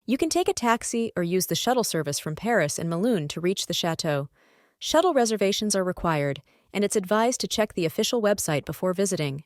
You can take a taxi or use the shuttle service from Paris and Melun to reach the chateau. Shuttle reservations are required, and it's advised to check the official website before visiting.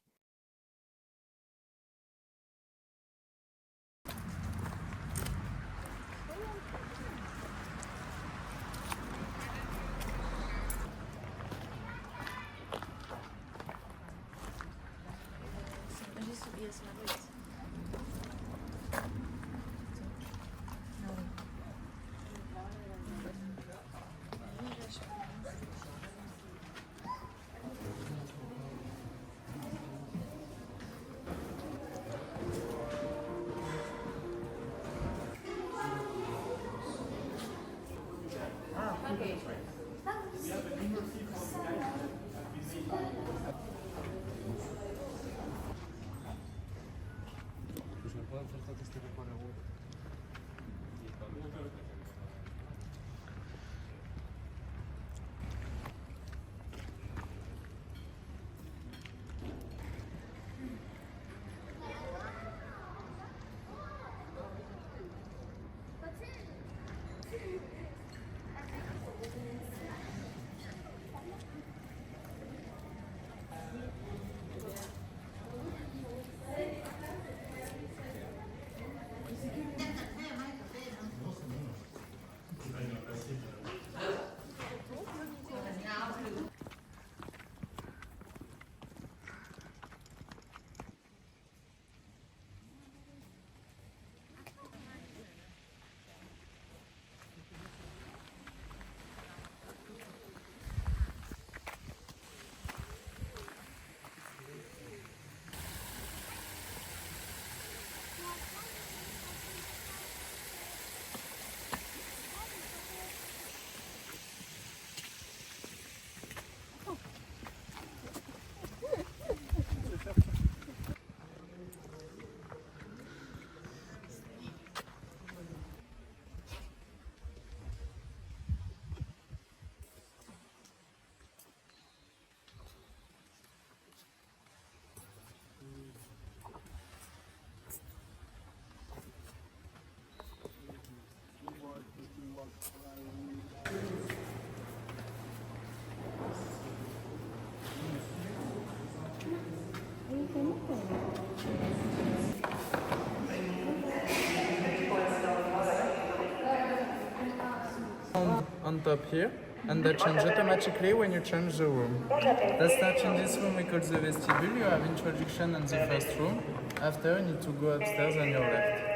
On top here, and that changes automatically when you change the room. That starts in this room we call the vestibule. You have introduction in the first room. After you need to go upstairs on your left.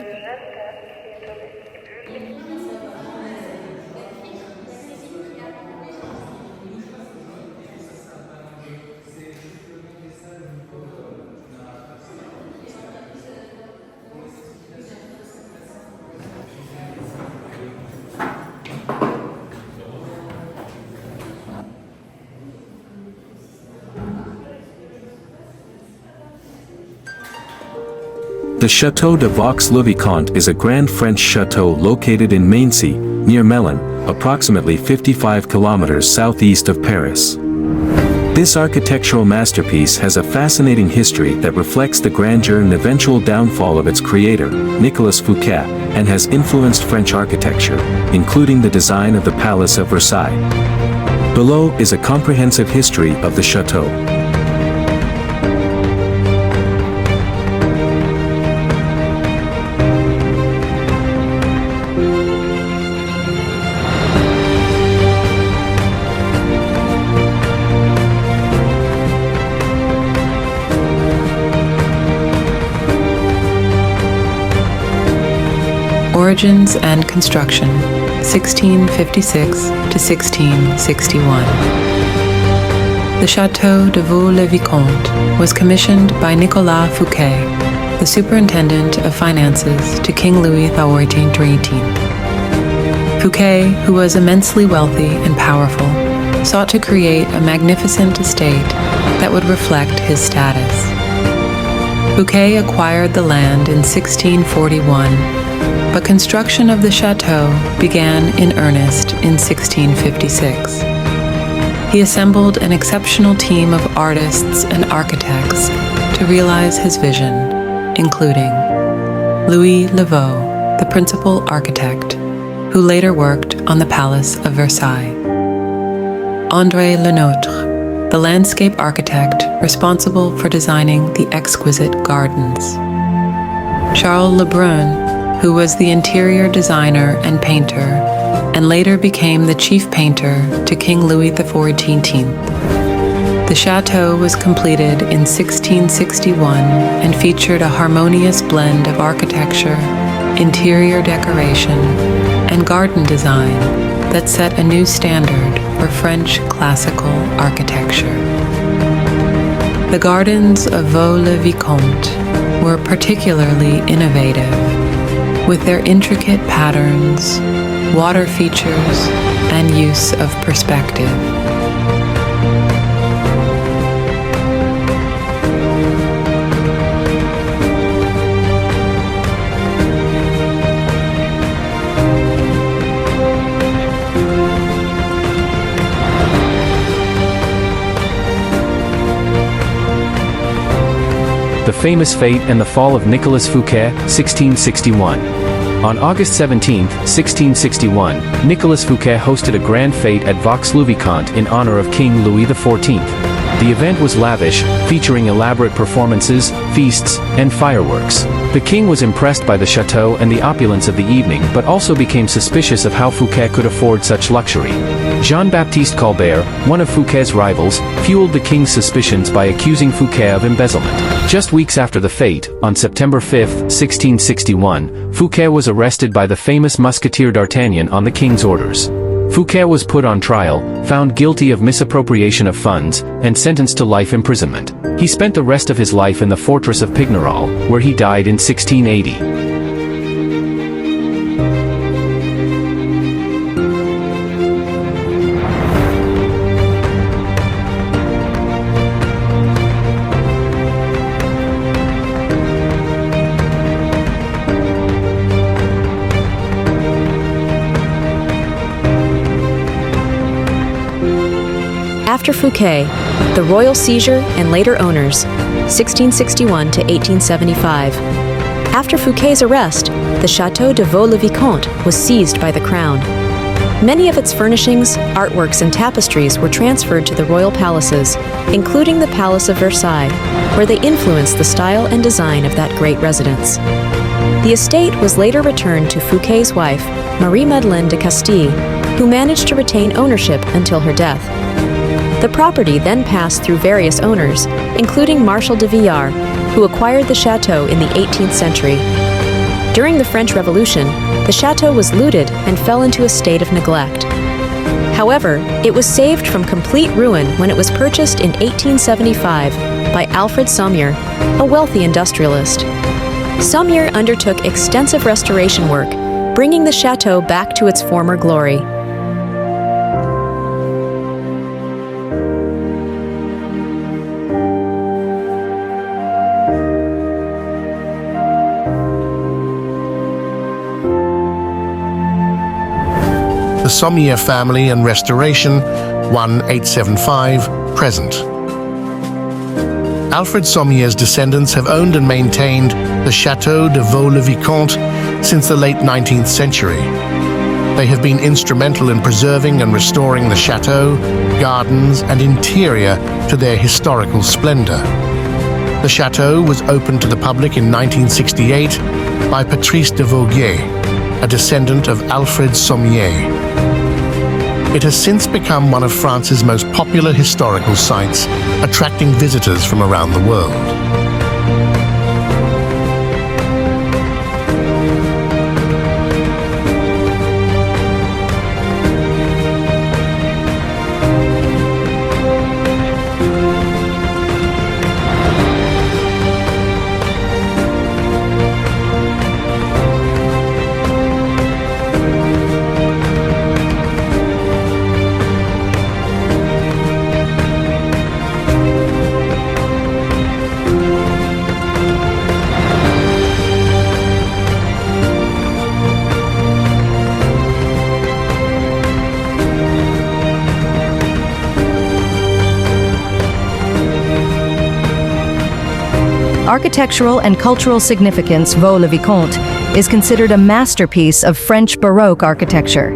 The Château de Vaux-le-Vicomte is a grand French chateau located in Maincy, near Melun, approximately 55 kilometers southeast of Paris. This architectural masterpiece has a fascinating history that reflects the grandeur and eventual downfall of its creator, Nicolas Fouquet, and has influenced French architecture, including the design of the Palace of Versailles. Below is a comprehensive history of the chateau. Origins and construction, 1656 to 1661. The Château de Vaux-le-Vicomte was commissioned by Nicolas Fouquet, the superintendent of finances to King Louis XIII. Fouquet, who was immensely wealthy and powerful, sought to create a magnificent estate that would reflect his status. Fouquet acquired the land in 1641, but construction of the chateau began in earnest in 1656. He assembled an exceptional team of artists and architects to realize his vision, including Louis Le Vau, the principal architect, who later worked on the Palace of Versailles. André Le Nôtre, the landscape architect responsible for designing the exquisite gardens. Charles Le Brun, who was the interior designer and painter, and later became the chief painter to King Louis XIV. The chateau was completed in 1661 and featured a harmonious blend of architecture, interior decoration, and garden design that set a new standard for French classical architecture. The gardens of Vaux-le-Vicomte were particularly innovative, with their intricate patterns, water features, and use of perspective. The famous fate and the fall of Nicolas Fouquet, 1661. On August 17, 1661, Nicolas Fouquet hosted a grand fete at Vaux-le-Vicomte in honor of King Louis XIV. The event was lavish, featuring elaborate performances, feasts, and fireworks. The king was impressed by the chateau and the opulence of the evening, but also became suspicious of how Fouquet could afford such luxury. Jean-Baptiste Colbert, one of Fouquet's rivals, fueled the king's suspicions by accusing Fouquet of embezzlement. Just weeks after the fete, on September 5, 1661, Fouquet was arrested by the famous musketeer D'Artagnan on the king's orders. Fouquet was put on trial, found guilty of misappropriation of funds, and sentenced to life imprisonment. He spent the rest of his life in the fortress of Pignerol, where he died in 1680. After Fouquet, the royal seizure and later owners, 1661 to 1875. After Fouquet's arrest, the Château de Vaux-le-Vicomte was seized by the crown. Many of its furnishings, artworks, and tapestries were transferred to the royal palaces, including the Palace of Versailles, where they influenced the style and design of that great residence. The estate was later returned to Fouquet's wife, Marie-Madeleine de Castille, who managed to retain ownership until her death. The property then passed through various owners, including Marshal de Villars, who acquired the chateau in the 18th century. During the French Revolution, the chateau was looted and fell into a state of neglect. However, it was saved from complete ruin when it was purchased in 1875 by Alfred Sommier, a wealthy industrialist. Sommier undertook extensive restoration work, bringing the chateau back to its former glory. The Sommier family and restoration, 1875, present. Alfred Sommier's descendants have owned and maintained the Château de Vaux-le-Vicomte since the late 19th century. They have been instrumental in preserving and restoring the chateau, gardens, and interior to their historical splendor. The chateau was opened to the public in 1968 by Patrice de Vaugier, a descendant of Alfred Sommier. It has since become one of France's most popular historical sites, attracting visitors from around the world. Architectural and cultural significance, Vaux-le-Vicomte is considered a masterpiece of French Baroque architecture.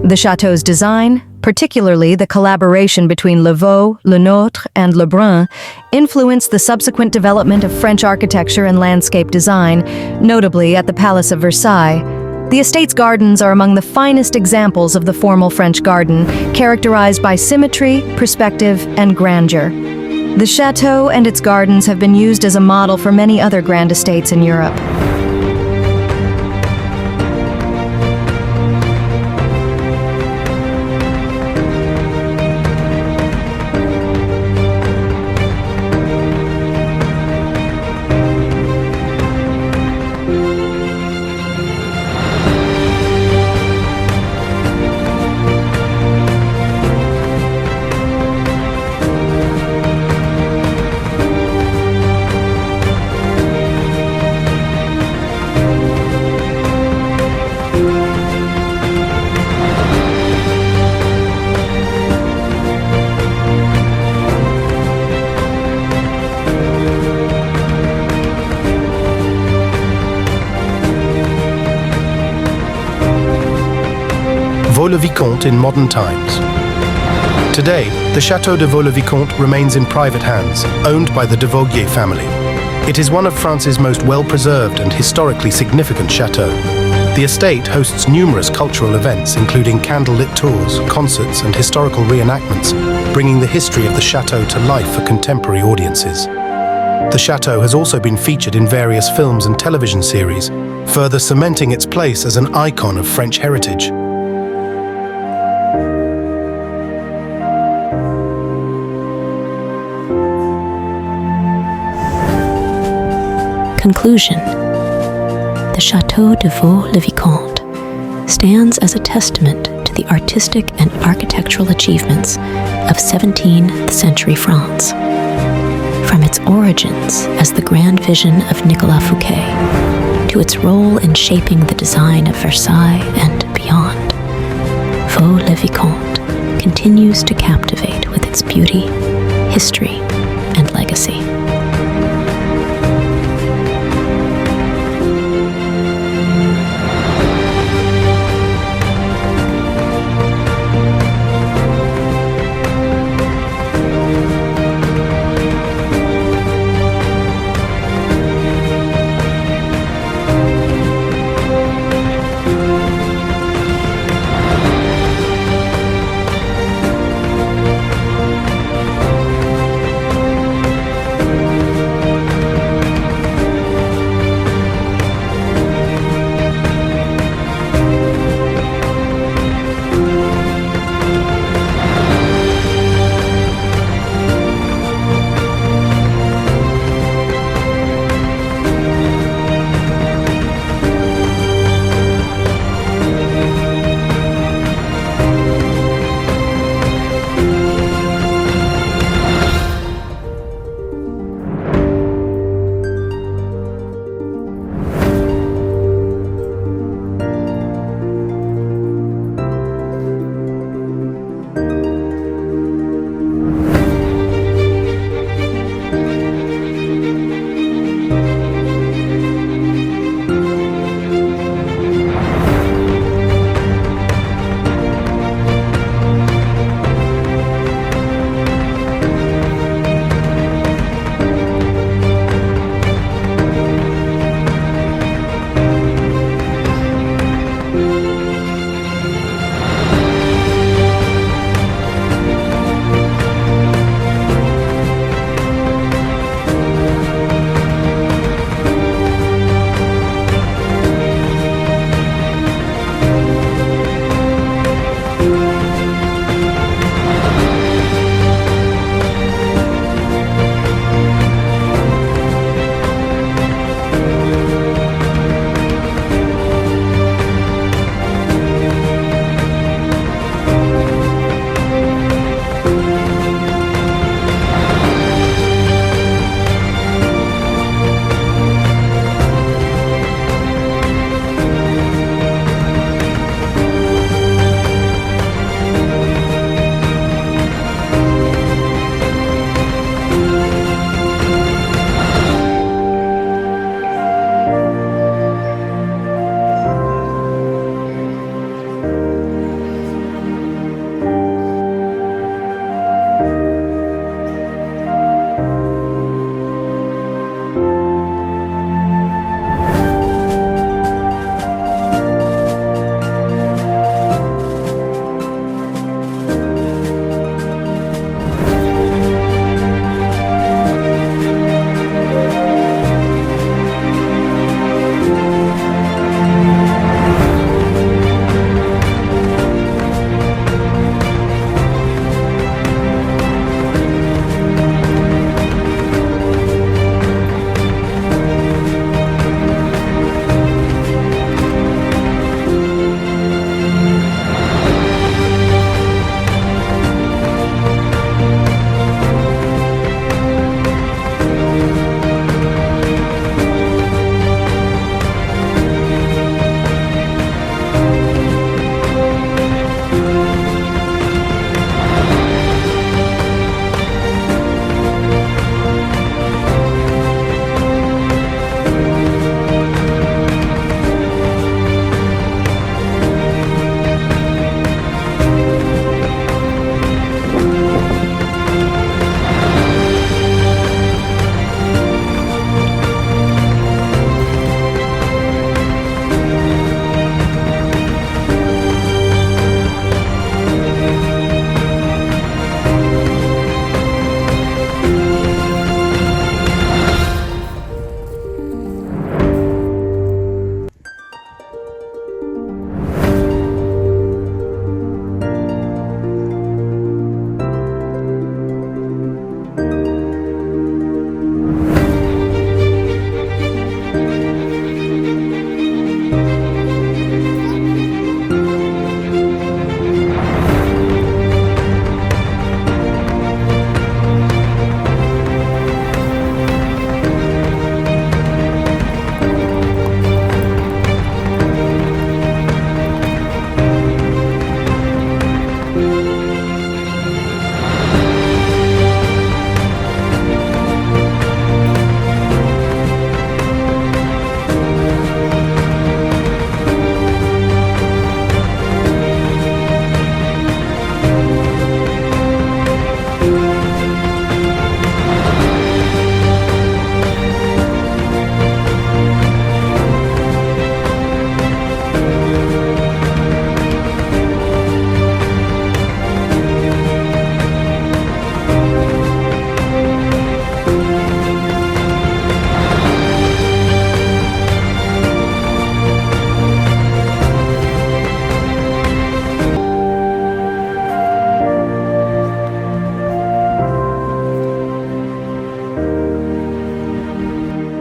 The château's design, particularly the collaboration between Le Vau, Le Nôtre, and Le Brun, influenced the subsequent development of French architecture and landscape design, notably at the Palace of Versailles. The estate's gardens are among the finest examples of the formal French garden, characterized by symmetry, perspective, and grandeur. The château and its gardens have been used as a model for many other grand estates in Europe. Vaux-le-Vicomte in modern times. Today, the Château de Vaux-le-Vicomte remains in private hands, owned by the de Vaugier family. It is one of France's most well-preserved and historically significant chateaux. The estate hosts numerous cultural events, including candlelit tours, concerts, and historical reenactments, bringing the history of the chateau to life for contemporary audiences. The chateau has also been featured in various films and television series, further cementing its place as an icon of French heritage. Conclusion. The Château de Vaux-le-Vicomte stands as a testament to the artistic and architectural achievements of 17th century France. From its origins as the grand vision of Nicolas Fouquet to its role in shaping the design of Versailles and beyond, Vaux-le-Vicomte continues to captivate with its beauty, history, and legacy.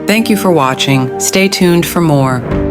Thank you for watching. Stay tuned for more.